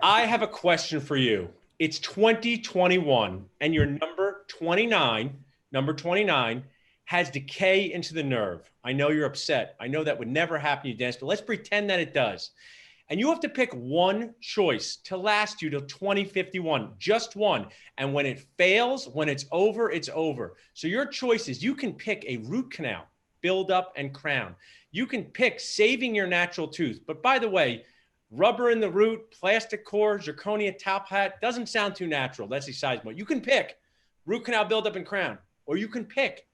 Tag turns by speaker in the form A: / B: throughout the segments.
A: I have a question for you. It's 2021 and your number 29 has decay into the nerve. I know you're upset. I know that would never happen to you, Dennis, but let's pretend that it does. And you have to pick one choice to last you till 2051, just one. And when it fails, when it's over, it's over. So your choice is you can pick a root canal, build up and crown. You can pick saving your natural tooth. But by the way, rubber in the root, plastic core, zirconia top hat, doesn't sound too natural. That's besides what you can pick. Root canal buildup and crown, or you can pick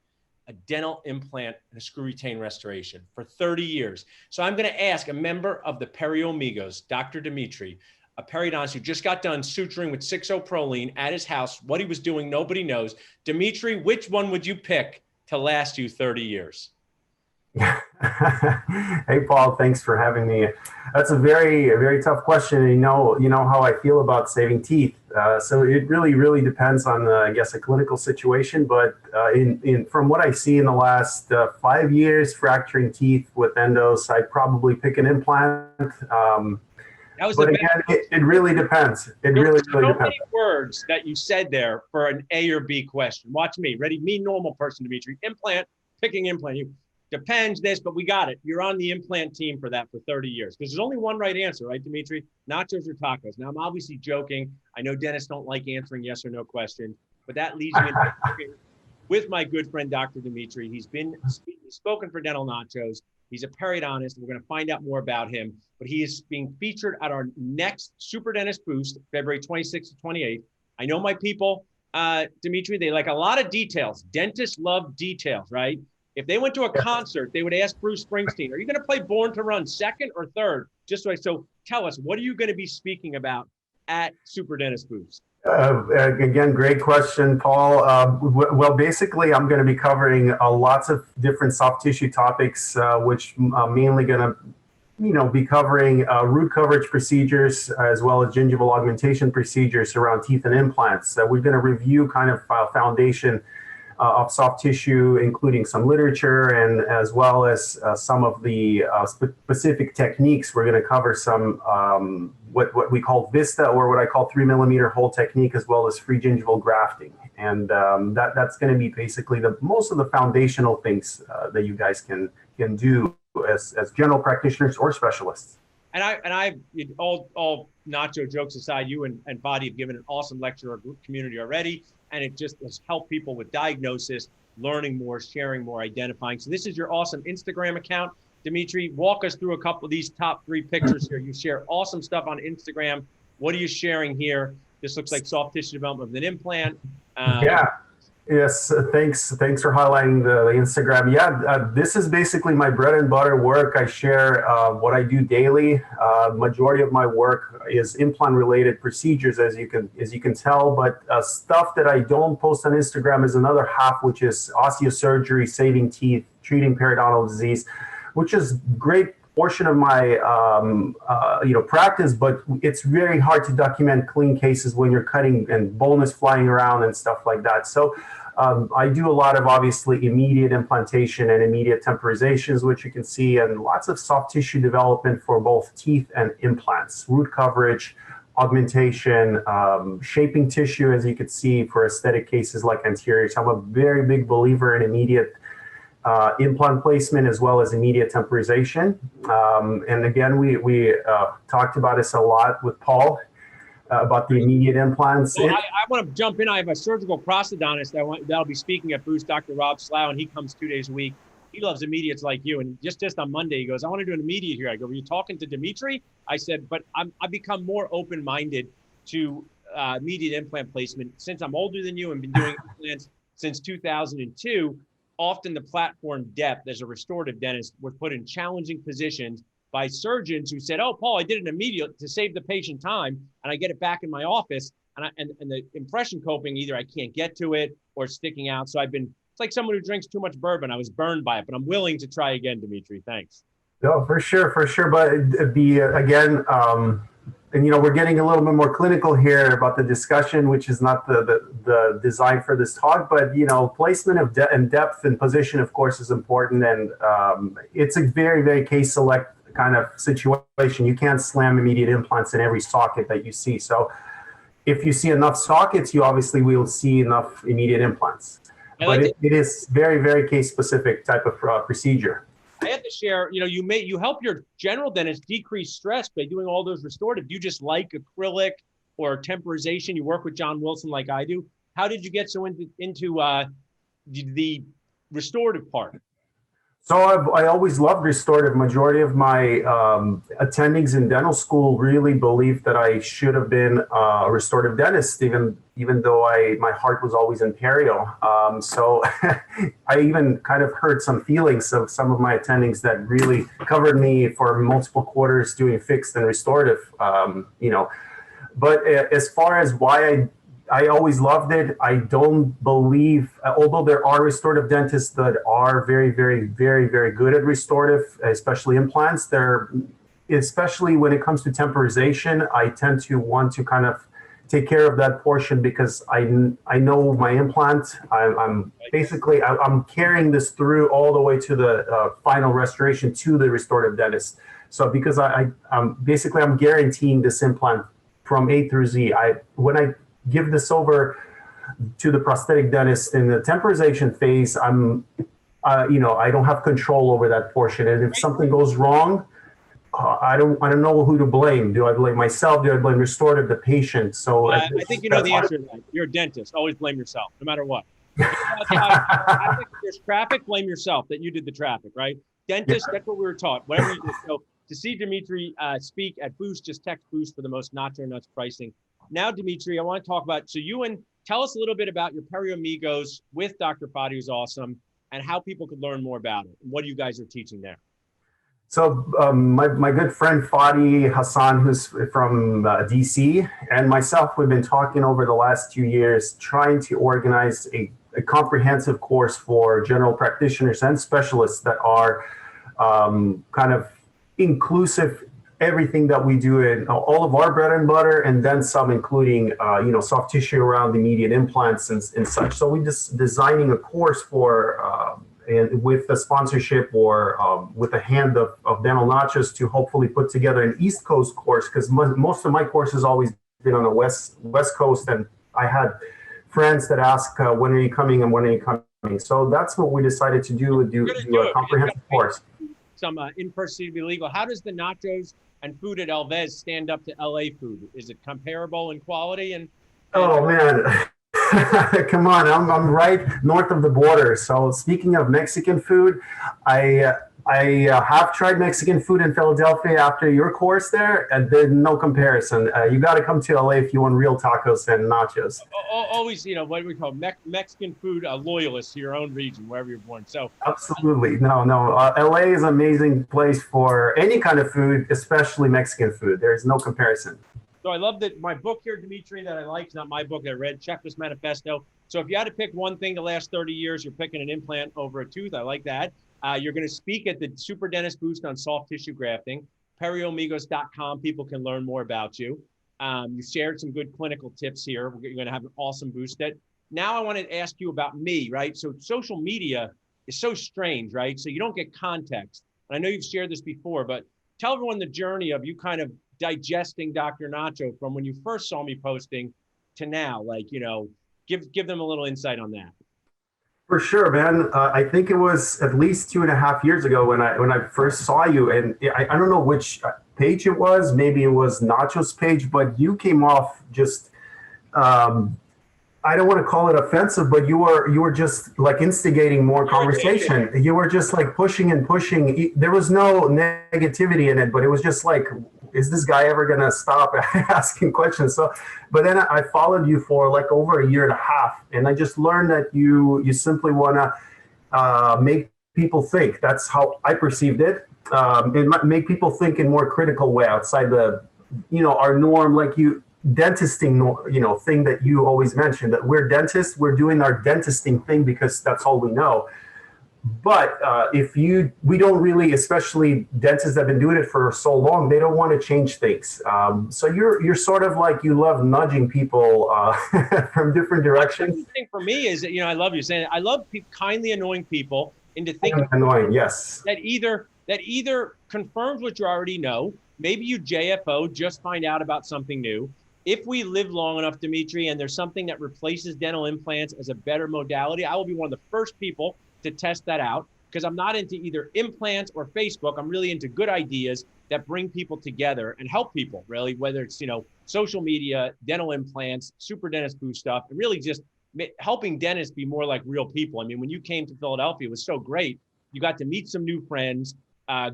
A: a dental implant and a screw retain restoration for 30 years. So I'm going to ask a member of the Perio Amigos, Dr. Dmitriy, a periodontist who just got done suturing with 6-O-Proline at his house. What he was doing, nobody knows. Dmitriy, which one would you pick to last you 30 years?
B: Hey, Paul, thanks for having me. That's a very tough question. And you know how I feel about saving teeth. So it really depends on, I guess, a clinical situation. But from what I see in the last 5 years, fracturing teeth with endos, I'd probably pick an implant. But again, it really depends. It really depends. So
A: many words that you said there for an A or B question. Watch me. Ready? Me, normal person, Dmitry. Implant, picking implant. You depends this, but we got it. You're on the implant team for that for 30 years. Because there's only one right answer, right, Dmitry? Nachos or tacos. Now, I'm obviously joking. I know dentists don't like answering yes or no questions, but that leads me into with my good friend, Dr. Dmitry. He's spoken for Dental Nachos. He's a periodontist. We're going to find out more about him, but he is being featured at our next Super Dentist Boost, February 26th to 28th. I know my people, Dmitry, they like a lot of details. Dentists love details, right? If they went to a concert, they would ask Bruce Springsteen, are you going to play Born to Run second or third? So tell us, what are you going to be speaking about at Super Dentist Boost?
B: Again, great question, Paul. Well, basically, I'm going to be covering lots of different soft tissue topics, which I'm mainly going to be covering root coverage procedures as well as gingival augmentation procedures around teeth and implants. We're going to review kind of foundation of soft tissue, including some literature and as well as some of the specific techniques. We're going to cover some what we call VISTA, or what I call 3mm hole technique, as well as free gingival grafting. And that's going to be basically most of the foundational things that you guys can do as general practitioners or specialists.
A: And I all Nacho jokes aside, you and Body have given an awesome lecture to our group community already. And it just has helped people with diagnosis, learning more, sharing more, identifying. So this is your awesome Instagram account. Dmitry, walk us through a couple of these top 3 pictures here. You share awesome stuff on Instagram. What are you sharing here? This looks like soft tissue development of an implant.
B: Yes, thanks for highlighting the Instagram. Yeah, this is basically my bread and butter work. I share what I do daily. Majority of my work is implant-related procedures, as you can tell. But stuff that I don't post on Instagram is another half, which is osteosurgery, saving teeth, treating periodontal disease, which is great portion of my practice, but it's very hard to document clean cases when you're cutting and bone is flying around and stuff like that. So I do a lot of obviously immediate implantation and immediate temporizations, which you can see, and lots of soft tissue development for both teeth and implants, root coverage, augmentation, shaping tissue, as you can see, for aesthetic cases like anterior. So I'm a very big believer in immediate implant placement as well as immediate temporization. And again, we talked about this a lot with Paul about the immediate implants.
A: Well, I want to jump in. I have a surgical prosthodontist that'll be speaking at Boost, Dr. Rob Slough, and he comes 2 days a week. He loves immediates like you. And just on Monday, he goes, I want to do an immediate here. I go, were you talking to Dmitry? I said, but I've become more open-minded to immediate implant placement since I'm older than you and been doing implants since 2002. Often the platform depth as a restorative dentist was put in challenging positions by surgeons who said, oh, Paul, I did an immediate to save the patient time, and I get it back in my office, and the impression coping, either I can't get to it or it's sticking out. So it's like someone who drinks too much bourbon. I was burned by it, but I'm willing to try again, Dmitry. Thanks.
B: No, for sure. But again, and we're getting a little bit more clinical here about the discussion, which is not the design for this talk, but placement of and depth and position, of course, is important, and it's a very case kind of situation. You can't slam immediate implants in every socket that you see. So if you see enough sockets, you obviously will see enough immediate implants. But it is very, very case specific type of procedure.
A: I have to share, you help your general dentist decrease stress by doing all those restorative. Do you just like acrylic or temporization? You work with John Wilson like I do. How did you get so into the restorative part?
B: So I always loved restorative. Majority of my attendings in dental school really believed that I should have been a restorative dentist, even though my heart was always in perio. So I even kind of hurt some feelings of some of my attendings that really covered me for multiple quarters doing fixed and restorative. But as far as why I always loved it. I don't believe, although there are restorative dentists that are very, very, very, very good at restorative, especially implants, especially when it comes to temporization, I tend to want to kind of take care of that portion because I know my implant. I'm carrying this through all the way to the final restoration to the restorative dentist. So because I'm guaranteeing this implant from A through Z. When I give this over to the prosthetic dentist in the temporization phase, I don't have control over that portion. And if something goes wrong, I don't know who to blame. Do I blame myself? Do I blame restorative, the patient? So
A: I think you know the answer to that. You're a dentist. Always blame yourself, no matter what. If there's traffic, blame yourself that you did the traffic, right? Dentist, that's what we were taught. Whatever you do. So to see Dmitriy speak at Boost, just text Boost for the most Nacho Nuts pricing. Now, Dmitriy, I want to talk about, tell us a little bit about your Perio Amigos with Dr. Fadi, who's awesome, and how people could learn more about it. What you guys are teaching there.
B: So my good friend Fadi Hassan, who's from DC, and myself, we've been talking over the last 2 years, trying to organize a comprehensive course for general practitioners and specialists that are kind of inclusive. Everything that we do in all of our bread and butter, and then some, including soft tissue around immediate implants and such. So we just designing a course for and with a sponsorship or with a hand of Dental Nachos to hopefully put together an East Coast course, because most of my course has always been on the West Coast, and I had friends that ask when are you coming and when are you coming. So that's what we decided to do a comprehensive course.
A: Some in-person to be legal. How does the nachos and food at Elvez stand up to LA food? Is it comparable in quality?
B: Oh man, come on! I'm right north of the border. So speaking of Mexican food, I have tried Mexican food in Philadelphia after your course there, and there's no comparison. You got to come to LA if you want real tacos and nachos.
A: Always, what we call Mexican food loyalists to your own region, wherever you're born. So
B: absolutely, no. LA is an amazing place for any kind of food, especially Mexican food. There's no comparison.
A: So I love that my book here, Dmitriy, that I like, it's not my book that I read, Checklist Manifesto. So if you had to pick one thing the last 30 years, you're picking an implant over a tooth. I like that. You're going to speak at the Super Dentist Boost on soft tissue grafting. PerioAmigos.com. People can learn more about you. You shared some good clinical tips here. You're going to have an awesome boost. Now I want to ask you about me, right? So social media is so strange, right? So you don't get context. And I know you've shared this before, but tell everyone the journey of you kind of digesting Dr. Nacho from when you first saw me posting to now. Give them a little insight on that.
B: For sure, man. I think it was at least 2.5 years ago when I first saw you, and I don't know which page it was. Maybe it was Nacho's page, but you came off just. I don't want to call it offensive, but you were just like instigating more conversation. You were just like pushing and pushing. There was no negativity in it, but it was just like, is this guy ever gonna stop asking questions? So, but then I followed you for like over 1.5 years, and I just learned that you simply wanna make people think. That's how I perceived it. And make people think in more critical way outside the, our norm, like dentisting, thing that you always mention, that we're dentists, we're doing our dentisting thing because that's all we know. But we don't really, especially dentists that have been doing it for so long, they don't want to change things. So you're sort of like, you love nudging people from different directions.
A: The thing for me is that, I love you saying, I love kindly annoying people into thinking
B: annoying, yes,
A: that either that either confirms what you already know, maybe you JFO, just find out about something new. If we live long enough, Dmitry, and there's something that replaces dental implants as a better modality, I will be one of the first people to test that out, because I'm not into either implants or Facebook. I'm really into good ideas that bring people together and help people, really, whether it's, social media, dental implants, super dentist boost stuff, and really just helping dentists be more like real people. I mean, when you came to Philadelphia, it was so great. You got to meet some new friends,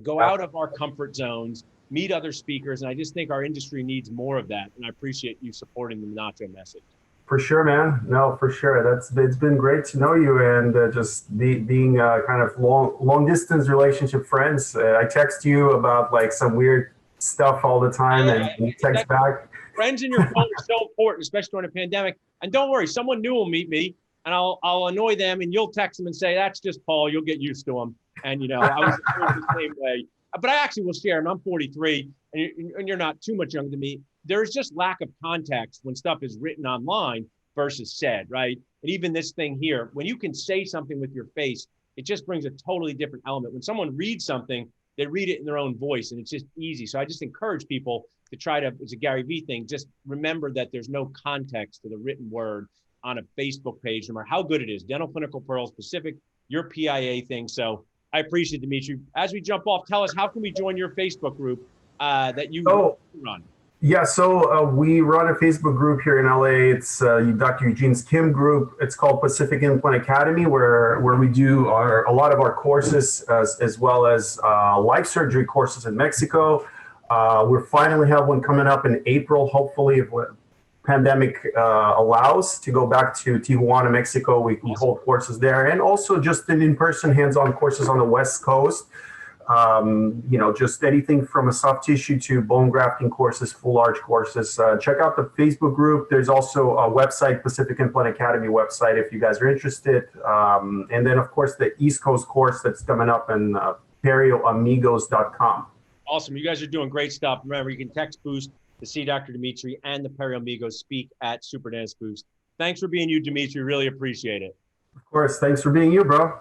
A: go out of our comfort zones, meet other speakers. And I just think our industry needs more of that. And I appreciate you supporting the Nacho message.
B: For sure, man. No, for sure. It's been great to know you, and just being kind of long distance relationship friends. I text you about like some weird stuff all the time, and you text back.
A: Friends in your phone are so important, especially during a pandemic. And don't worry, someone new will meet me, and I'll annoy them, and you'll text them and say, "That's just Paul. You'll get used to him." And I was the same way. But I actually will share. And I'm 43, and you're not too much younger than me. There's just lack of context when stuff is written online versus said, right? And even this thing here, when you can say something with your face, it just brings a totally different element. When someone reads something, they read it in their own voice, and it's just easy. So I just encourage people to try to, it's a Gary Vee thing, just remember that there's no context to the written word on a Facebook page, no matter how good it is. Dental Clinical Pearls Pacific, your PIA thing. So I appreciate it, Dmitry. As we jump off, tell us, how can we join your Facebook group that you run?
B: Yeah, so we run a Facebook group here in LA. It's Dr. Eugene's Kim group. It's called Pacific Implant Academy, where we do a lot of our courses, as well as life surgery courses in Mexico. We're finally have one coming up in April, hopefully, if pandemic allows, to go back to Tijuana, Mexico. We hold courses there, and also just in-person hands-on courses on the West Coast. Just anything from a soft tissue to bone grafting courses, full arch courses. Check out the Facebook group. There's also a website, Pacific Implant Academy website, if you guys are interested. And then, of course, the East Coast course that's coming up in perioamigos.com.
A: Awesome. You guys are doing great stuff. Remember, you can text Boost to see Dr. Dmitry and the Perio Amigos speak at Super Dentist Boost. Thanks for being you, Dmitry. Really appreciate it.
B: Of course. Thanks for being you, bro.